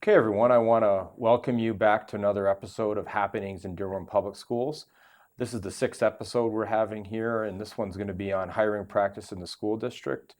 Okay, everyone, I want to welcome you back to another episode of Happenings in Dearborn Public Schools. This is the sixth episode we're having here, and this one's going to be on hiring practice in the school district.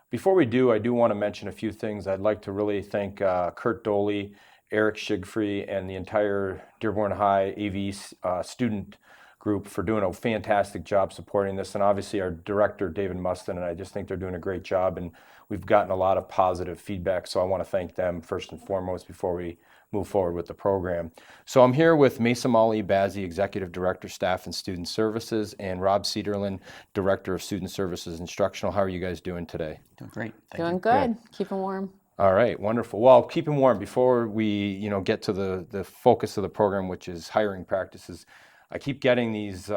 Before we do, I do want to mention a few things. I'd like to really thank Kurt Doley, Eric Shigfrey, and the entire Dearborn High AV student group for doing a fantastic job supporting this, and obviously our director, David Mustin, and I just think they're doing a great job, and we've gotten a lot of positive feedback, so I want to thank them first and foremost before we move forward with the program. So I'm here with Maysam Ali-Bazzi, Executive Director, Staff and Student Services, and Rob Seeterlin, Director of Student Services Instructional. How are you guys doing today? Doing great. Doing good. Keeping warm. All right, wonderful. Well, keeping warm, before we get to the focus of the program, which is hiring practices, I keep getting these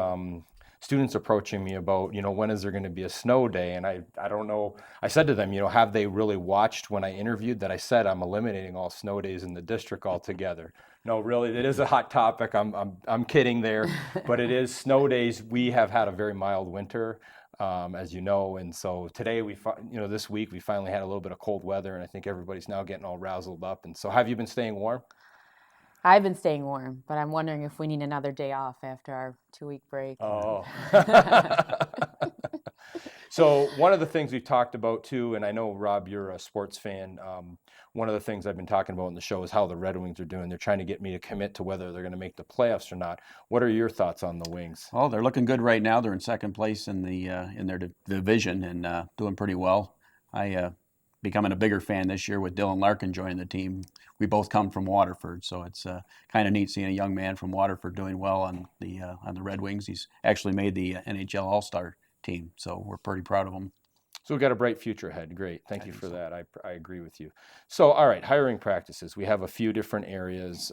students approaching me about, when is there going to be a snow day? And I don't know. I said to them, have they really watched when I interviewed that I said I'm eliminating all snow days in the district altogether? No, really, it is a hot topic. I'm kidding there, but it is snow days. We have had a very mild winter, as you know, and so today this week we finally had a little bit of cold weather, and I think everybody's now getting all razzled up. And so, have you been staying warm? I've been staying warm, but I'm wondering if we need another day off after our 2-week break. Oh. So one of the things we've talked about too, and I know, Rob, you're a sports fan, one of the things I've been talking about in the show is how the Red Wings are doing. They're trying to get me to commit to whether they're going to make the playoffs or not. What are your thoughts on the Wings? Well, they're looking good right now. They're in second place in their division and doing pretty well. I becoming a bigger fan this year with Dylan Larkin joining the team. We both come from Waterford, so it's kind of neat seeing a young man from Waterford doing well on the Red Wings. He's actually made the NHL All-Star team, so we're pretty proud of him. So we've got a bright future ahead. Great. Thank you for that. I agree with you. So, all right, hiring practices. We have a few different areas.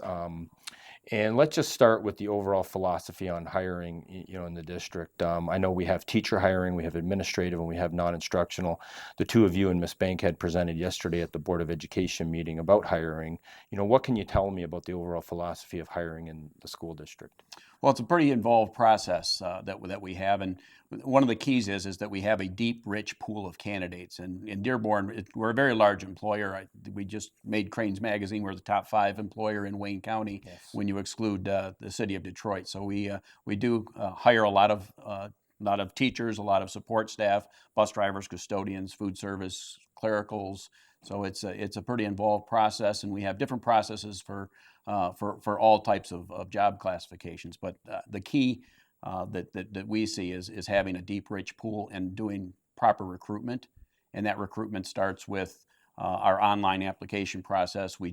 And let's just start with the overall philosophy on hiring, in the district. I know we have teacher hiring, we have administrative, and we have non-instructional. The two of you and Ms. Bankhead presented yesterday at the Board of Education meeting about hiring. What can you tell me about the overall philosophy of hiring in the school district? Well, it's a pretty involved process that we have, and one of the keys is that we have a deep, rich pool of candidates. And in Dearborn, we're a very large employer. We just made Crain's Magazine. We're the top 5 employer in Wayne County, yes, when you exclude the city of Detroit. So we do hire a lot of teachers, a lot of support staff, bus drivers, custodians, food service, clericals. So it's a pretty involved process, and we have different processes for all types of job classifications. But the key that we see is having a deep, rich pool and doing proper recruitment, and that recruitment starts with our online application process. We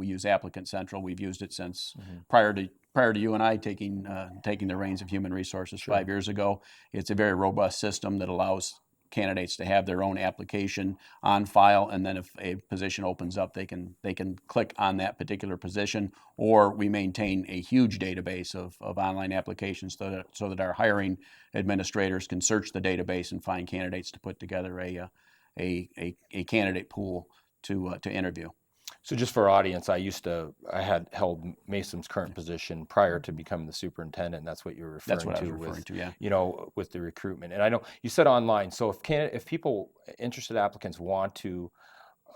use Applicant Central. We've used it since prior to you and I taking the reins of human resources 5 years ago. It's a very robust system that allows candidates to have their own application on file, and then if a position opens up, they can click on that particular position, or we maintain a huge database of online applications so that our hiring administrators can search the database and find candidates to put together a candidate pool to interview. So just for our audience, I had held Maysam's current position prior to becoming the superintendent, and that's what you're referring to. That's what I was referring to, yeah. With the recruitment. And I know you said online, so if people, interested applicants, want to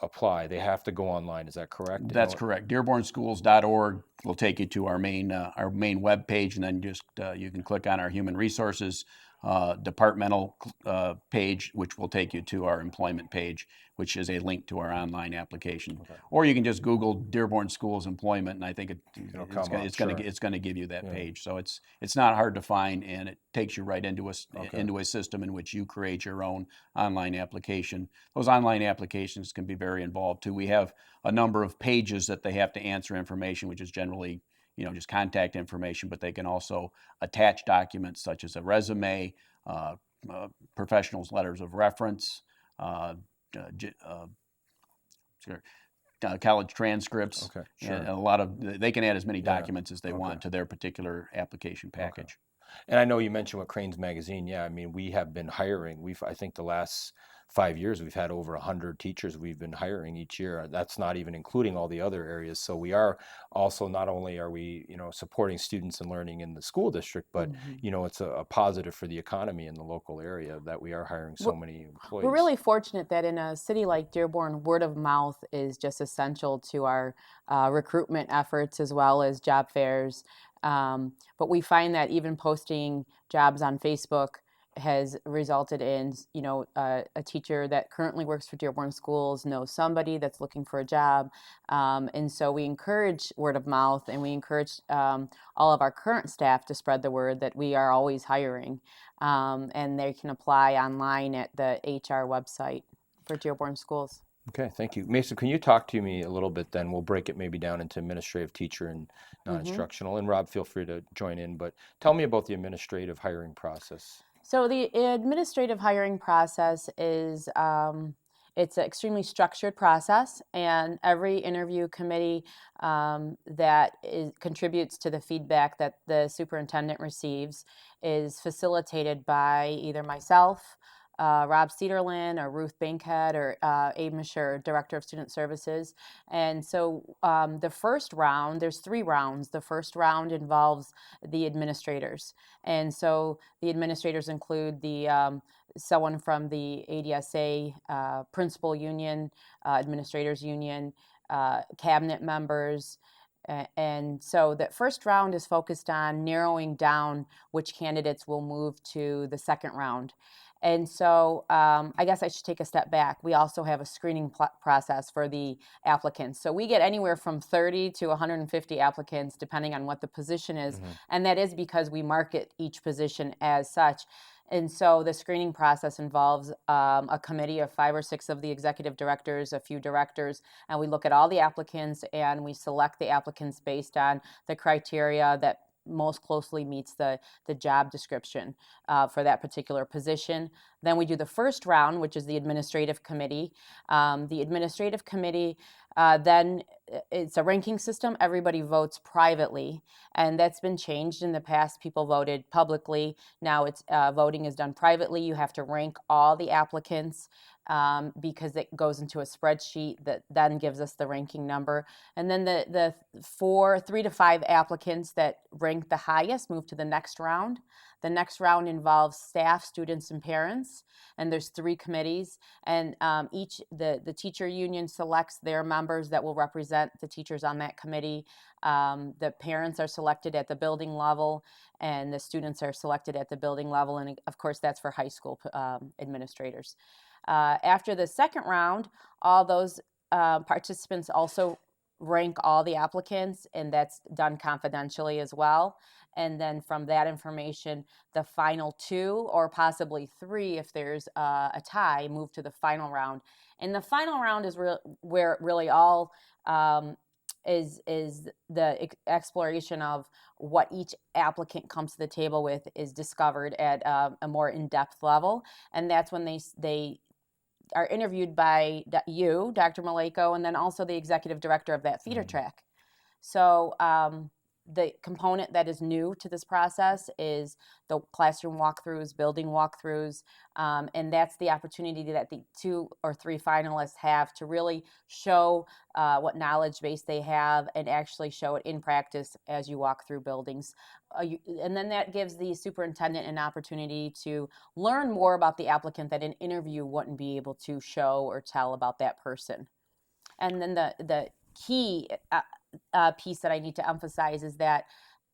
apply, they have to go online. Is that correct? That's correct. DearbornSchools.org will take you to our main web page, and then just you can click on our human resources departmental page, which will take you to our employment page, which is a link to our online application. Okay. Or you can just Google Dearborn Schools employment, and I think it's going to give you that page. So it's not hard to find, and it takes you right into a system in which you create your own online application. Those online applications can be very involved too. We have a number of pages that they have to answer information, which is generally just contact information, but they can also attach documents such as a resume, professionals' letters of reference, college transcripts, and they can add as many documents as they want to their particular application package. Okay. And I know you mentioned with Crain's Magazine, we have been hiring. I think the last 5 years, we've had over 100 teachers we've been hiring each year. That's not even including all the other areas. So we are also, not only are we, supporting students and learning in the school district, but, it's a positive for the economy in the local area that we are hiring so many employees. We're really fortunate that in a city like Dearborn, word of mouth is just essential to our recruitment efforts as well as job fairs. But we find that even posting jobs on Facebook has resulted in, a teacher that currently works for Dearborn Schools knows somebody that's looking for a job. And so we encourage word of mouth, and we encourage all of our current staff to spread the word that we are always hiring. And they can apply online at the HR website for Dearborn Schools. Okay, thank you. Maysam, can you talk to me a little bit then? We'll break it maybe down into administrative, teacher, and non-instructional. And Rob, feel free to join in. But tell me about the administrative hiring process. So the administrative hiring process is it's an extremely structured process, and every interview committee contributes to the feedback that the superintendent receives is facilitated by either myself, Rob Seeterlin, or Ruth Bankhead, or Abe Masher, Director of Student Services. And so the first round, there's 3 rounds. The first round involves the administrators. And so the administrators include someone from the ADSA, Principal Union, Administrators Union, cabinet members. And so the first round is focused on narrowing down which candidates will move to the second round. And so I guess I should take a step back. We also have a screening process for the applicants. So we get anywhere from 30 to 150 applicants, depending on what the position is. And that is because we market each position as such. And so the screening process involves a committee of 5 or 6 of the executive directors, a few directors, and we look at all the applicants, and we select the applicants based on the criteria that most closely meets the job description for that particular position. Then we do the first round, which is the administrative committee. The administrative committee, then it's a ranking system. Everybody votes privately, and that's been changed. In the past, people voted publicly. Now it's voting is done privately. You have to rank all the applicants because it goes into a spreadsheet that then gives us the ranking number. And then the 3 to 5 applicants that rank the highest move to the next round. The next round involves staff, students, and parents, and there's 3 committees. And the teacher union selects their members that will represent the teachers on that committee. The parents are selected at the building level, and the students are selected at the building level. And of course, that's for high school administrators. After the second round, all those participants also rank all the applicants, and that's done confidentially as well. And then from that information, the final 2 or possibly 3, if there's a tie, move to the final round. And the final round is where really all is the exploration of what each applicant comes to the table with is discovered at a more in-depth level. And that's when they are interviewed by you, Dr. Maleyko, and then also the executive director of that feeder track. So the component that is new to this process is the classroom walkthroughs, building walkthroughs, and that's the opportunity that the 2 or 3 finalists have to really show what knowledge base they have and actually show it in practice as you walk through buildings. And then that gives the superintendent an opportunity to learn more about the applicant that an interview wouldn't be able to show or tell about that person. And then the key piece that I need to emphasize is that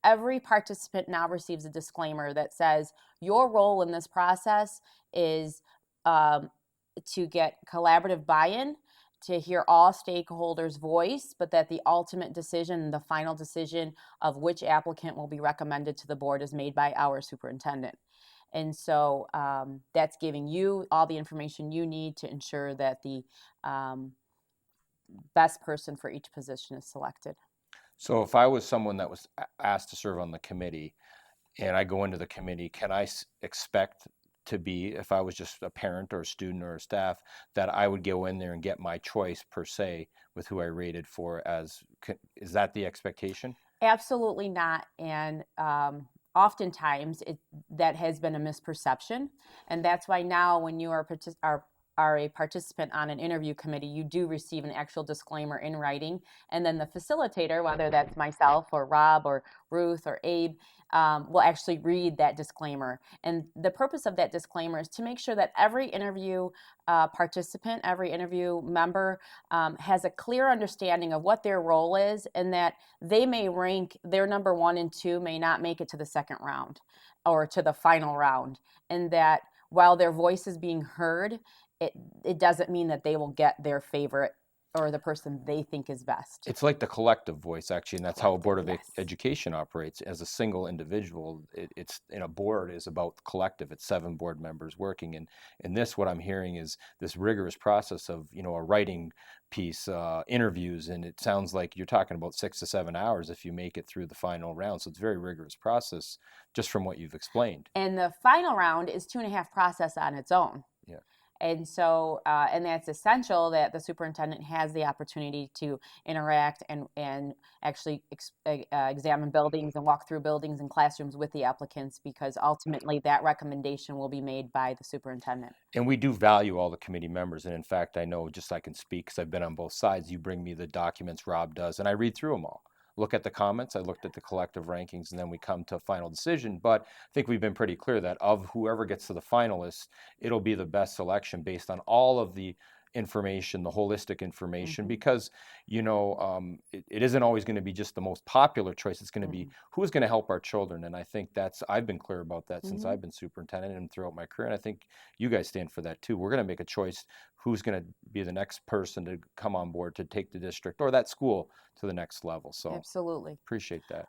every participant now receives a disclaimer that says your role in this process is to get collaborative buy-in, to hear all stakeholders' voice, but that the ultimate decision, the final decision of which applicant will be recommended to the board is made by our superintendent. And so that's giving you all the information you need to ensure that the best person for each position is selected. So if I was someone that was asked to serve on the committee and I go into the committee, can I expect to be, if I was just a parent or a student or a staff, that I would go in there and get my choice per se with who I rated for is that the expectation? Absolutely not. And oftentimes that has been a misperception. And that's why now when you are are a participant on an interview committee, you do receive an actual disclaimer in writing. And then the facilitator, whether that's myself or Rob or Ruth or Abe, will actually read that disclaimer. And the purpose of that disclaimer is to make sure that every interview participant, every interview member has a clear understanding of what their role is, and that they may rank their number 1 and 2 may not make it to the second round or to the final round. And that while their voice is being heard, it doesn't mean that they will get their favorite or the person they think is best. It's like the collective voice, actually, and that's how a board of Yes. education operates. As a single individual, it's in a board is about collective. It's 7 board members working, and in this, what I'm hearing is this rigorous process of a writing piece, interviews, and it sounds like you're talking about 6 to 7 hours if you make it through the final round. So it's a very rigorous process, just from what you've explained. And the final round is 2.5 process on its own. Yeah. And so, and that's essential that the superintendent has the opportunity to interact and actually examine buildings and walk through buildings and classrooms with the applicants, because ultimately that recommendation will be made by the superintendent. And we do value all the committee members. And in fact, I know, just I can speak because I've been on both sides, you bring me the documents, Rob does, and I read through them all. Look at the comments, I looked at the collective rankings, and then we come to a final decision. But I think we've been pretty clear that of whoever gets to the finalists, it'll be the best selection based on all of the information, the holistic information, because it isn't always going to be just the most popular choice. It's going to be who's going to help our children. And I think I've been clear about that since I've been superintendent and throughout my career. And I think you guys stand for that too. We're going to make a choice who's going to be the next person to come on board to take the district or that school to the next level. So Absolutely. Appreciate that.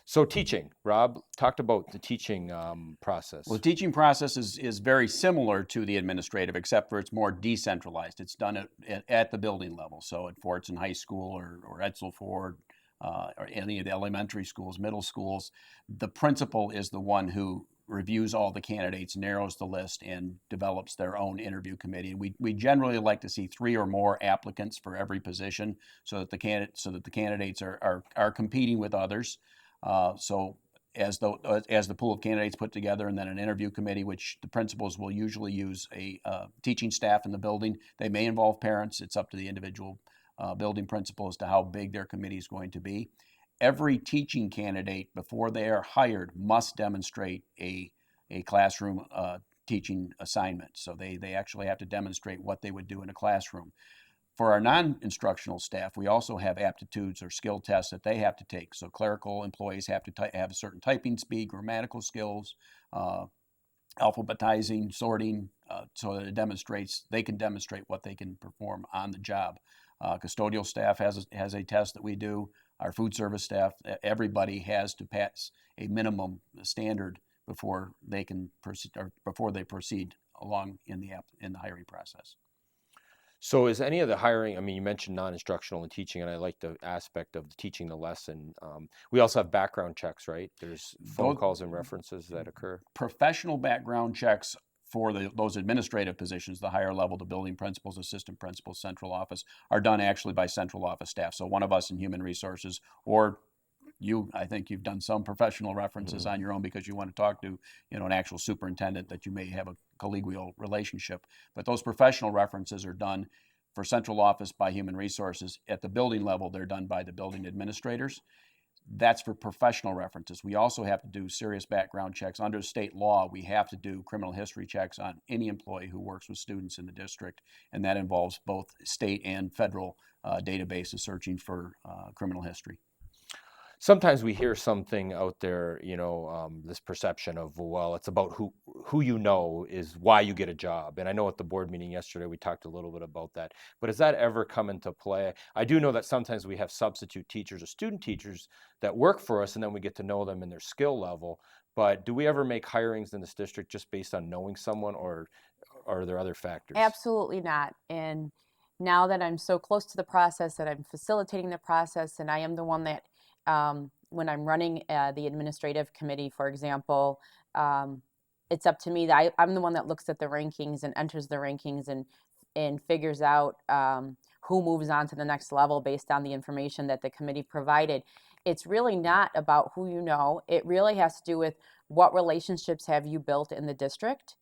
So teaching, Rob talked about the teaching process. Well, the teaching process is very similar to the administrative, except for it's more decentralized. It's done at the building level. So at Fortson High School or Edsel Ford or any of the elementary schools, middle schools, the principal is the one who reviews all the candidates, narrows the list, and develops their own interview committee. And we generally like to see 3 or more applicants for every position, so that the candidates are competing with others. So as the pool of candidates put together, and then an interview committee, which the principals will usually use a teaching staff in the building. They may involve parents. It's up to the individual building principal as to how big their committee is going to be. Every teaching candidate, before they are hired, must demonstrate a classroom teaching assignment. So they actually have to demonstrate what they would do in a classroom. For our non-instructional staff, we also have aptitudes or skill tests that they have to take. So clerical employees have to have a certain typing speed, grammatical skills, alphabetizing, sorting, so that they can demonstrate what they can perform on the job. Custodial staff has a test that we do. Our food service staff, everybody has to pass a minimum standard before they can proceed along in the hiring process. So is any of the hiring, I mean, you mentioned non-instructional and teaching, and I like the aspect of teaching the lesson. We also have background checks, right? There's phone calls and references that occur. Professional background checks for those administrative positions, the higher level, the building principals, assistant principals, central office, are done actually by central office staff. So one of us in human resources, or I think you've done some professional references on your own because you want to talk to, an actual superintendent that you may have a collegial relationship. But those professional references are done for central office by human resources. At the building level, they're done by the building administrators. That's for professional references. We also have to do serious background checks. Under state law, we have to do criminal history checks on any employee who works with students in the district, and that involves both state and federal databases searching for criminal history. Sometimes we hear something out there, this perception of, well, it's about who is why you get a job. And I know at the board meeting yesterday, we talked a little bit about that. But does that ever come into play? I do know that sometimes we have substitute teachers or student teachers that work for us, and then we get to know them in their skill level. But do we ever make hirings in this district just based on knowing someone, or are there other factors? Absolutely not. And now that I'm so close to the process, that I'm facilitating the process, and I am the one that when I'm running the administrative committee, for example, it's up to me. I'm the one that looks at the rankings and enters the rankings and figures out who moves on to the next level based on the information that the committee provided. It's really not about who you know. It really has to do with what relationships have you built in the district.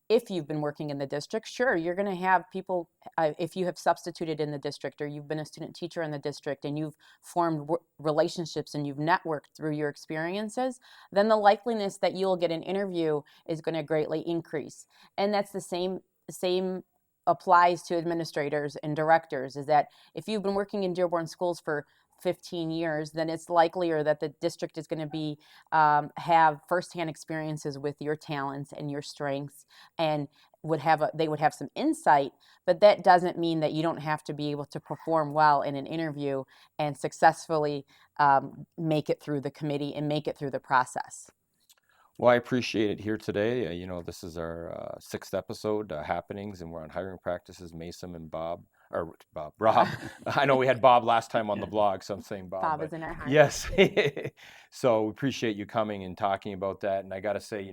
if you've been working in the district, sure, you're going to have people, if you have substituted in the district or you've been a student teacher in the district and you've formed relationships and you've networked through your experiences, then the likeliness that you'll get an interview is going to greatly increase. And that's the same applies to administrators and directors, is that if you've been working in Dearborn schools for 15 years, then it's likelier that the district is going to be have firsthand experiences with your talents and your strengths, and they would have some insight. But that doesn't mean that you don't have to be able to perform well in an interview and successfully make it through the committee and make it through the process. Well, I appreciate it here today. This is our sixth episode, Happenings, and we're on hiring practices. Maysam and Rob. I know we had Bob last time on the blog, so I'm saying Bob. Bob is in our heart. Yes. So we appreciate you coming and talking about that. And I got to say,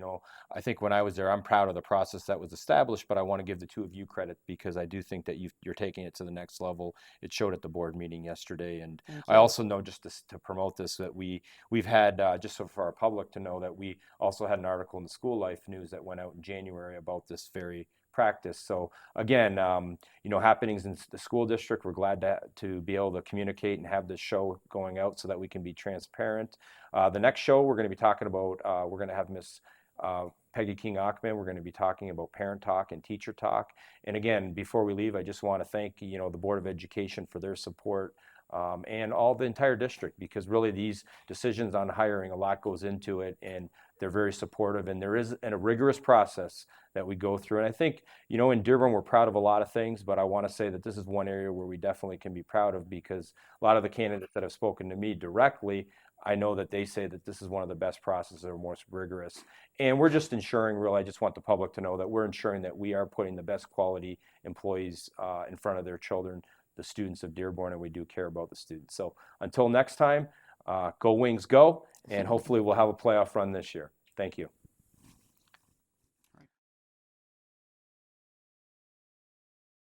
I think when I was there, I'm proud of the process that was established, but I want to give the two of you credit because I do think that you're taking it to the next level. It showed at the board meeting yesterday. And I also know, just to promote this, that we've had, just so for our public to know, that we also had an article in the School Life News that went out in January about this very practice. So again, happenings in the school district, we're glad to be able to communicate and have this show going out so that we can be transparent. The next show we're going to be talking about, we're going to have Miss Peggy King-Achman. We're going to be talking about parent talk and teacher talk. And again, before we leave, I just want to thank the Board of Education for their support, and all the entire district, because really these decisions on hiring, a lot goes into it, and they're very supportive, and there is a rigorous process that we go through. And I think, in Dearborn, we're proud of a lot of things, but I want to say that this is one area where we definitely can be proud of, because a lot of the candidates that have spoken to me directly, I know that they say that this is one of the best processes or most rigorous. And we're just ensuring, really, I just want the public to know that we're ensuring that we are putting the best quality employees in front of their children, the students of Dearborn, and we do care about the students. So until next time, go Wings, go, and hopefully we'll have a playoff run this year. Thank you.